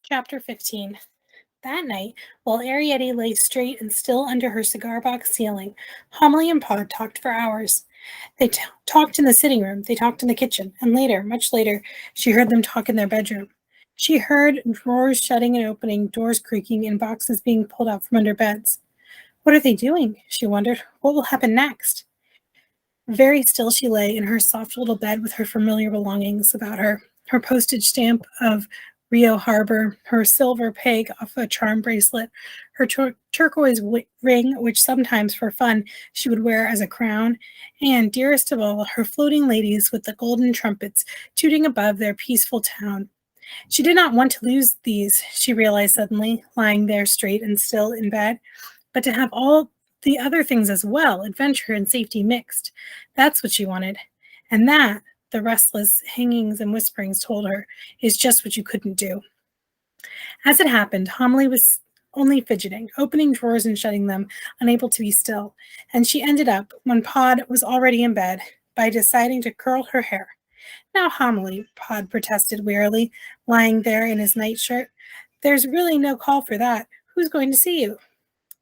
Chapter 15. That night, while Arrietty lay straight and still under her cigar box ceiling, Homily and Pod talked for hours. They talked in the sitting room, they talked in the kitchen, and later, much later, she heard them talk in their bedroom. She heard drawers shutting and opening, doors creaking, and boxes being pulled out from under beds. What are they doing? She wondered. What will happen next? Very still she lay in her soft little bed with her familiar belongings about her postage stamp of Rio Harbor, her silver peg off a charm bracelet, her turquoise ring, which sometimes for fun she would wear as a crown, and dearest of all, her floating ladies with the golden trumpets tooting above their peaceful town. She did not want to lose these, she realized suddenly, lying there straight and still in bed, but to have all the other things as well, adventure and safety mixed. That's what she wanted. And that, the restless hangings and whisperings told her, is just what you couldn't do. As it happened, Homily was only fidgeting, opening drawers and shutting them, unable to be still, and she ended up, when Pod was already in bed, by deciding to curl her hair. Now, Homily, Pod protested wearily, lying there in his nightshirt. There's really no call for that. Who's going to see you?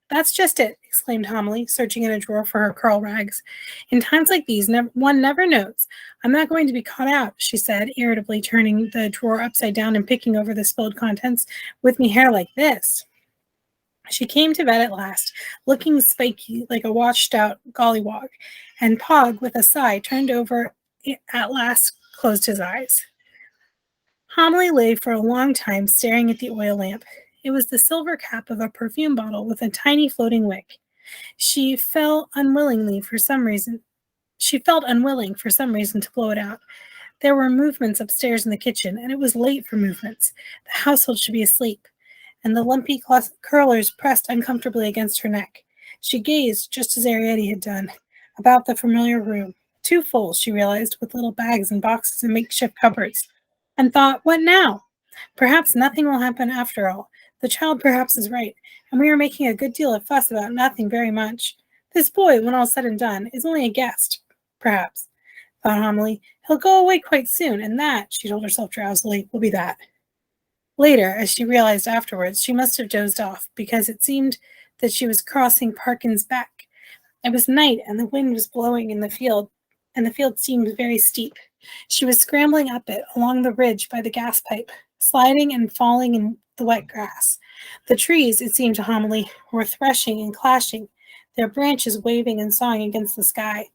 That's just it, exclaimed Homily, searching in a drawer for her curl rags. In times like these, one never knows. I'm not going to be caught out, she said, irritably turning the drawer upside down and picking over the spilled contents, with me hair like this. She came to bed at last, looking spiky like a washed-out gollywog, and Pog, with a sigh, turned over at last, closed his eyes. Homily lay for a long time staring at the oil lamp. It was the silver cap of a perfume bottle with a tiny floating wick. She felt unwilling for some reason to blow it out. There were movements upstairs in the kitchen, and it was late for movements. The household should be asleep, and the lumpy curlers pressed uncomfortably against her neck. She gazed, just as Arrietty had done, about the familiar room, too full, she realized, with little bags and boxes and makeshift cupboards, and thought, what now? Perhaps nothing will happen after all. The child perhaps is right, and we are making a good deal of fuss about nothing very much. This boy, when all's said and done, is only a guest, perhaps, thought Homily. He'll go away quite soon, and that, she told herself drowsily, will be that. Later, as she realized afterwards, she must have dozed off, because it seemed that she was crossing Parkin's Beck. It was night, and the wind was blowing in the field, and the field seemed very steep. She was scrambling up it, along the ridge by the gas pipe, sliding and falling in the wet grass. The trees, it seemed to Homily, were threshing and clashing, their branches waving and sawing against the sky.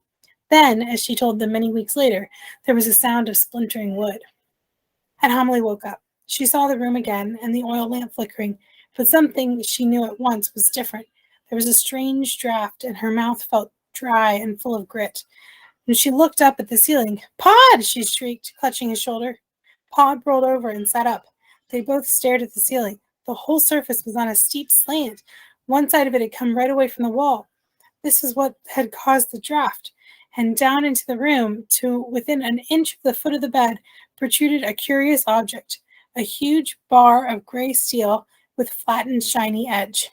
Then, as she told them many weeks later, there was a sound of splintering wood. And Homily woke up. She saw the room again and the oil lamp flickering, but something she knew at once was different. There was a strange draft, and her mouth felt dry and full of grit. And she looked up at the ceiling. Pod! She shrieked, clutching his shoulder. Pod rolled over and sat up. They both stared at the ceiling. The whole surface was on a steep slant. One side of it had come right away from the wall. This was what had caused the draft. And down into the room, to within an inch of the foot of the bed, protruded a curious object, a huge bar of gray steel with flattened, shiny edge.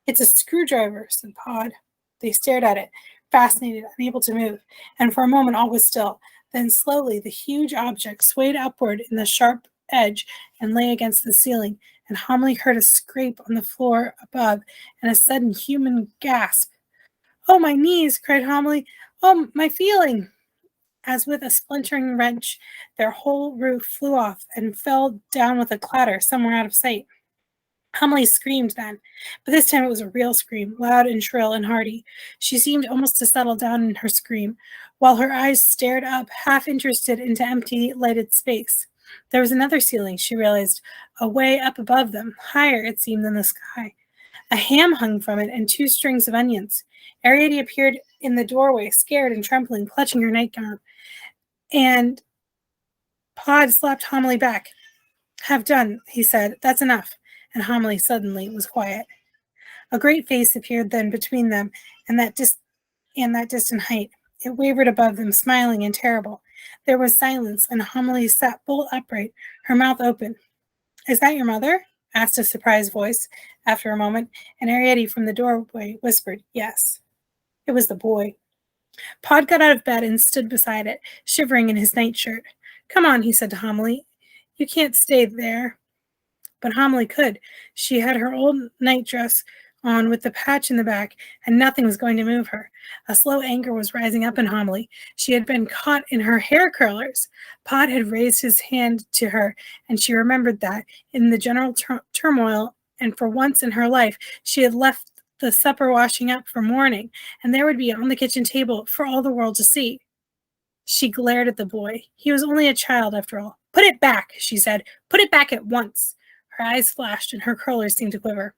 It's a screwdriver, said Pod. They stared at it, fascinated, unable to move, and for a moment all was still. Then slowly the huge object swayed upward in the sharp edge and lay against the ceiling, and Homily heard a scrape on the floor above and a sudden human gasp. Oh, my knees, cried Homily. Oh, my feeling! As with a splintering wrench, their whole roof flew off and fell down with a clatter somewhere out of sight. Homily screamed then, but this time it was a real scream, loud and shrill and hearty. She seemed almost to settle down in her scream, while her eyes stared up, half interested, into empty, lighted space. There was another ceiling, she realized, away up above them, higher, it seemed, than the sky. A ham hung from it and 2 strings of onions. Arrietty appeared in the doorway, scared and trembling, clutching her nightgown. And Pod slapped Homily back. Have done, he said. That's enough. And Homily suddenly was quiet. A great face appeared then between them and that distant height. It wavered above them, smiling and terrible. There was silence, and Homily sat bolt upright, her mouth open. Is that your mother? Asked a surprised voice after a moment, and Arrietty from the doorway whispered, yes. It was the boy. Pod got out of bed and stood beside it, shivering in his nightshirt. Come on, he said to Homily. You can't stay there. but Homily could. She had her old nightdress on with the patch in the back, and nothing was going to move her. A slow anger was rising up in Homily. She had been caught in her hair curlers. Pod had raised his hand to her, and she remembered that, in the general turmoil, and for once in her life, she had left the supper washing up for morning, and there would be on the kitchen table for all the world to see. She glared at the boy. He was only a child, after all. "Put it back," she said. "Put it back at once." Her eyes flashed, and her curlers seemed to quiver.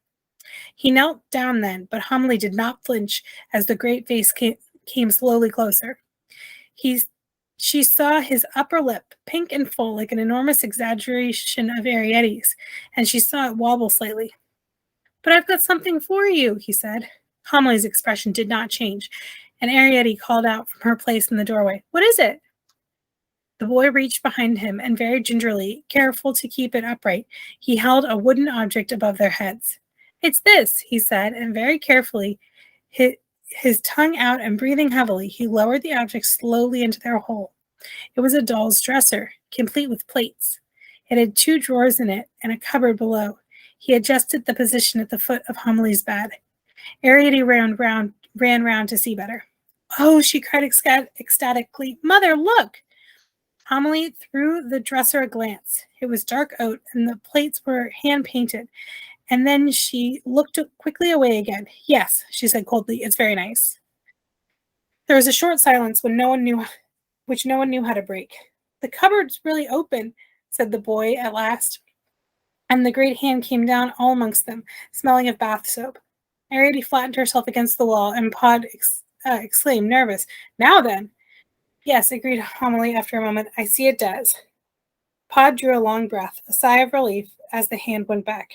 He knelt down then, but Homily did not flinch as the great face came slowly closer. She saw his upper lip, pink and full like an enormous exaggeration of Ariette's, and she saw it wobble slightly. "But I've got something for you," he said. Homily's expression did not change, and Ariette called out from her place in the doorway, "What is it?" The boy reached behind him, and very gingerly, careful to keep it upright, he held a wooden object above their heads. "It's this," he said, and very carefully, his tongue out and breathing heavily, he lowered the object slowly into their hole. It was a doll's dresser, complete with plates. It had 2 drawers in it and a cupboard below. He adjusted the position at the foot of Homily's bed. Ariette ran round to see better. "Oh," she cried ecstatically. "Mother, look!" Homily threw the dresser a glance. It was dark oak, and the plates were hand-painted. And then she looked quickly away again. "Yes," she said coldly, "it's very nice." There was a short silence which no one knew how to break. "The cupboard's really open," said the boy at last, and the great hand came down all amongst them, smelling of bath soap. Ariette flattened herself against the wall, and Pod exclaimed, nervous, "Now then!" "Yes," agreed Homily after a moment, "I see it does." Pod drew a long breath, a sigh of relief, as the hand went back.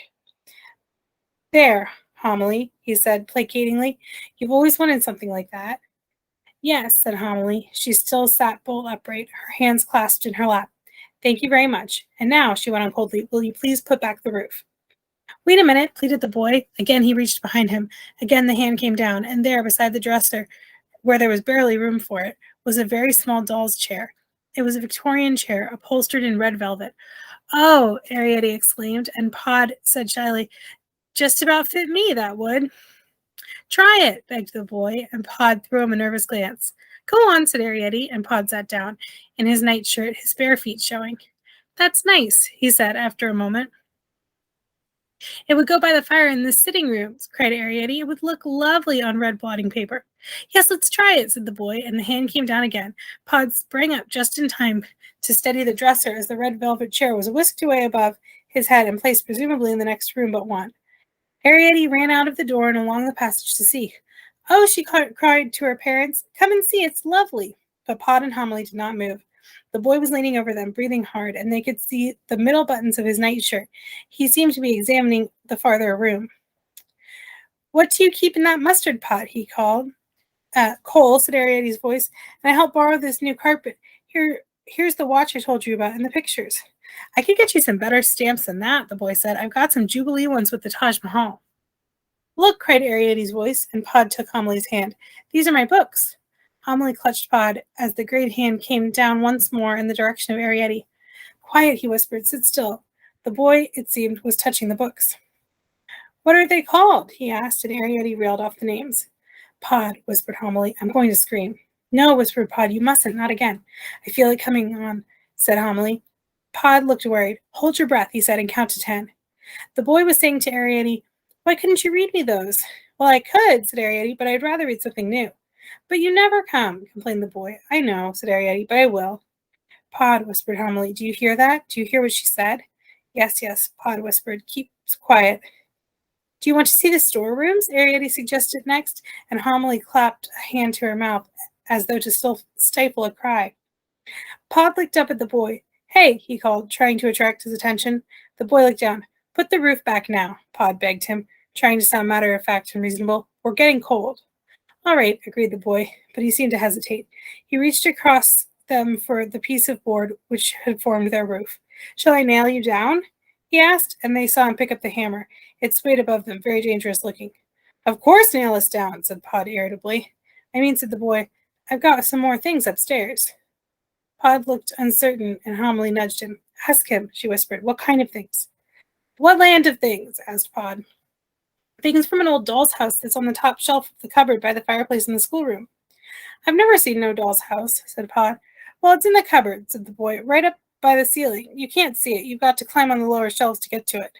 "There, Homily," he said placatingly. "You've always wanted something like that." "Yes," said Homily. She still sat bolt upright, her hands clasped in her lap. "Thank you very much. And now," she went on coldly, "will you please put back the roof?" "Wait a minute," pleaded the boy. Again he reached behind him. Again the hand came down, and there, beside the dresser, where there was barely room for it, was a very small doll's chair. It was a Victorian chair, upholstered in red velvet. "Oh!" Ariette exclaimed, and Pod said shyly, "Just about fit me, that would." "Try it," begged the boy, and Pod threw him a nervous glance. "Go on," said Ariette, and Pod sat down, in his nightshirt, his bare feet showing. "That's nice," he said after a moment. "It would go by the fire in the sitting rooms," cried Ariette. "It would look lovely on red blotting paper." "Yes, let's try it," said the boy, and the hand came down again. Pod sprang up just in time to steady the dresser as the red velvet chair was whisked away above his head and placed presumably in the next room but one. Ariette ran out of the door and along the passage to see. "Oh," she cried to her parents, "come and see, it's lovely." But Pod and Homily did not move. The boy was leaning over them, breathing hard, and they could see the middle buttons of his nightshirt. He seemed to be examining the farther room. "What do you keep in that mustard pot?" he called. "Coal," said Ariette's voice, "and I helped borrow this new carpet. Here's the watch I told you about in the pictures." "I could get you some better stamps than that," the boy said. "I've got some Jubilee ones with the Taj Mahal." "Look," cried Ariette's voice, and Pod took Homily's hand. "These are my books." Homily clutched Pod as the great hand came down once more in the direction of Ariette. "Quiet," he whispered. "Sit still." The boy, it seemed, was touching the books. "What are they called?" he asked, and Ariette reeled off the names. "Pod," whispered Homily. "I'm going to scream." "No," whispered Pod. "You mustn't. Not again." "I feel it coming on," said Homily. Pod looked worried. "Hold your breath," he said, and count to 10. The boy was saying to Ariette, "Why couldn't you read me those?" "Well, I could," said Ariette, "but I'd rather read something new." "But you never come," complained the boy. "I know," said Ariette, "but I will." "Pod," whispered Homily, "do you hear that? Do you hear what she said?" "Yes, yes," Pod whispered. "Keep quiet." "Do you want to see the storerooms?" Ariette suggested next, and Homily clapped a hand to her mouth as though to stifle a cry. Pod looked up at the boy. "Hey," he called, trying to attract his attention. The boy looked down. "Put the roof back now," Pod begged him, trying to sound matter-of-fact and reasonable. "We're getting cold." "All right," agreed the boy, but he seemed to hesitate. He reached across them for the piece of board which had formed their roof. "Shall I nail you down?" he asked, and they saw him pick up the hammer. It swayed above them, very dangerous looking. "Of course nail us down," said Pod irritably. "I mean," said the boy, "I've got some more things upstairs." Pod looked uncertain, and Homily nudged him. "Ask him," she whispered. "What kind of things?" What land of things? Asked Pod. Things from an old doll's house that's on the top shelf of the cupboard by the fireplace in the schoolroom. I've never seen no doll's house, said Pod. Well, it's in the cupboard, said the boy, right up by the ceiling. You can't see it. You've got to climb on the lower shelves to get to it.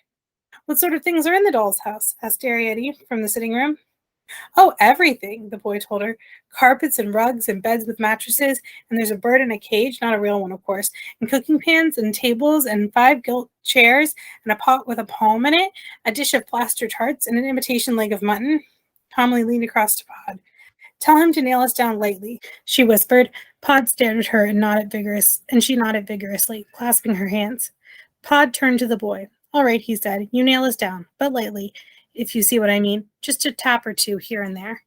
What sort of things are in the doll's house? Asked Arrietty from the sitting room. Oh, everything, the boy told her. Carpets and rugs and beds with mattresses, and there's a bird in a cage, not a real one, of course, and cooking pans and tables and 5 gilt chairs and a pot with a palm in it, a dish of plaster tarts and an imitation leg of mutton. Tomley leaned across to Pod. Tell him to nail us down lightly, she whispered. Pod stared at her and she nodded vigorously, clasping her hands. Pod turned to the boy. All right, he said, you nail us down, but lightly, if you see what I mean, just a tap or two here and there.